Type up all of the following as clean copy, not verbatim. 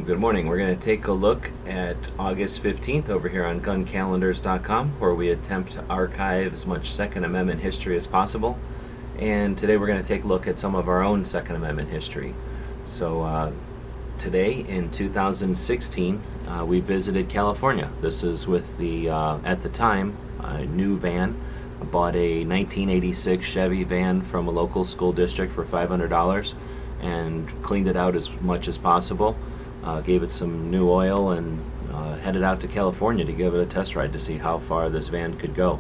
Good morning. We're going to take a look at August 15th over here on guncalendars.com, where we attempt to archive as much Second Amendment history as possible. And today we're going to take a look at some of our own Second Amendment history. So today in 2016 we visited California. This is with the, at the time, new van. I bought a 1986 Chevy van from a local school district for $500 and cleaned it out as much as possible. Gave it some new oil and headed out to California to give it a test ride to see how far this van could go.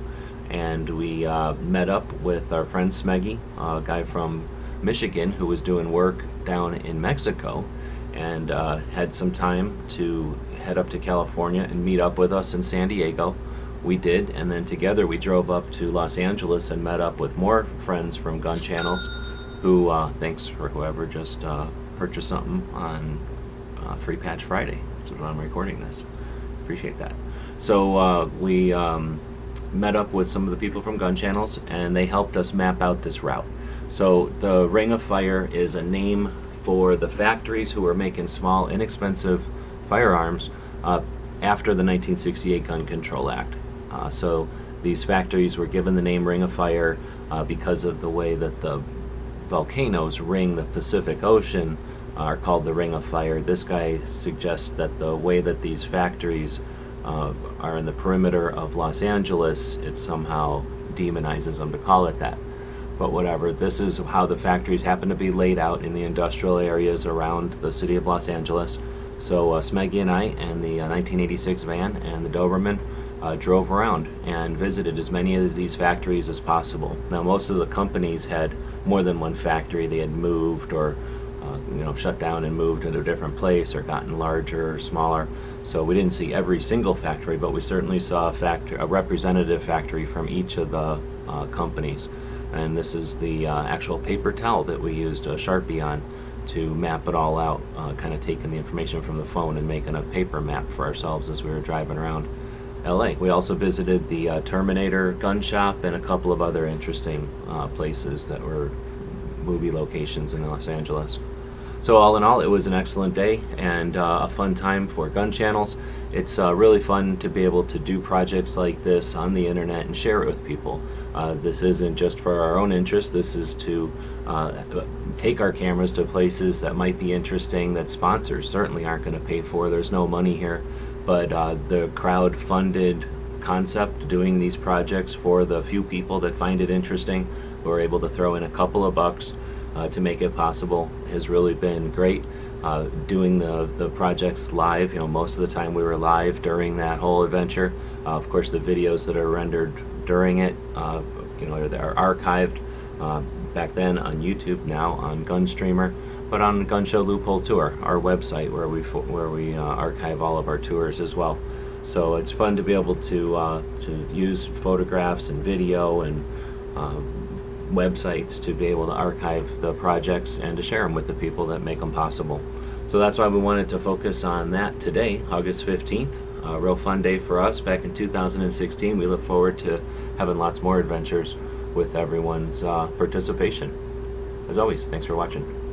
And we met up with our friend Smeggy, a guy from Michigan who was doing work down in Mexico, and had some time to head up to California and meet up with us in San Diego. We did, and then together we drove up to Los Angeles and met up with more friends from Gun Channels who, thanks for whoever just purchased something on Free Patch Friday. That's when I'm recording this. Appreciate that. So we met up with some of the people from Gun Channels, and they helped us map out this route. So the Ring of Fire is a name for the factories who were making small, inexpensive firearms after the 1968 Gun Control Act. So these factories were given the name Ring of Fire because of the way that the volcanoes ring the Pacific Ocean are called the Ring of Fire. This guy suggests that the way that these factories are in the perimeter of Los Angeles, it somehow demonizes them to call it that. But whatever, this is how the factories happen to be laid out in the industrial areas around the city of Los Angeles. So Smeggy and I and the 1986 van and the Doberman drove around and visited as many of these factories as possible. Now most of the companies had more than one factory. They had moved or shut down and moved into a different place or gotten larger or smaller. So we didn't see every single factory, but we certainly saw a representative factory from each of the companies. And this is the actual paper towel that we used a Sharpie on to map it all out, kind of taking the information from the phone and making a paper map for ourselves as we were driving around LA. We also visited the Terminator gun shop and a couple of other interesting places that were movie locations in Los Angeles. So all in all, it was an excellent day and a fun time for Gun Channels. It's really fun to be able to do projects like this on the internet and share it with people. This isn't just for our own interest. This is to take our cameras to places that might be interesting that sponsors certainly aren't going to pay for. There's no money here, but the crowd-funded concept, doing these projects for the few people that find it interesting, who are able to throw in a couple of bucks to make it possible, has really been great. Doing the projects live, most of the time we were live during that whole adventure. Of course, the videos that are rendered during it, are archived back then on YouTube, now on Gunstreamer, but on Gun Show Loophole Tour, our website where we archive all of our tours as well. So it's fun to be able to use photographs and video and websites to be able to archive the projects and to share them with the people that make them possible. So that's why we wanted to focus on that today, August 15th. A real fun day for us back in 2016. We look forward to having lots more adventures with everyone's participation. As always, thanks for watching.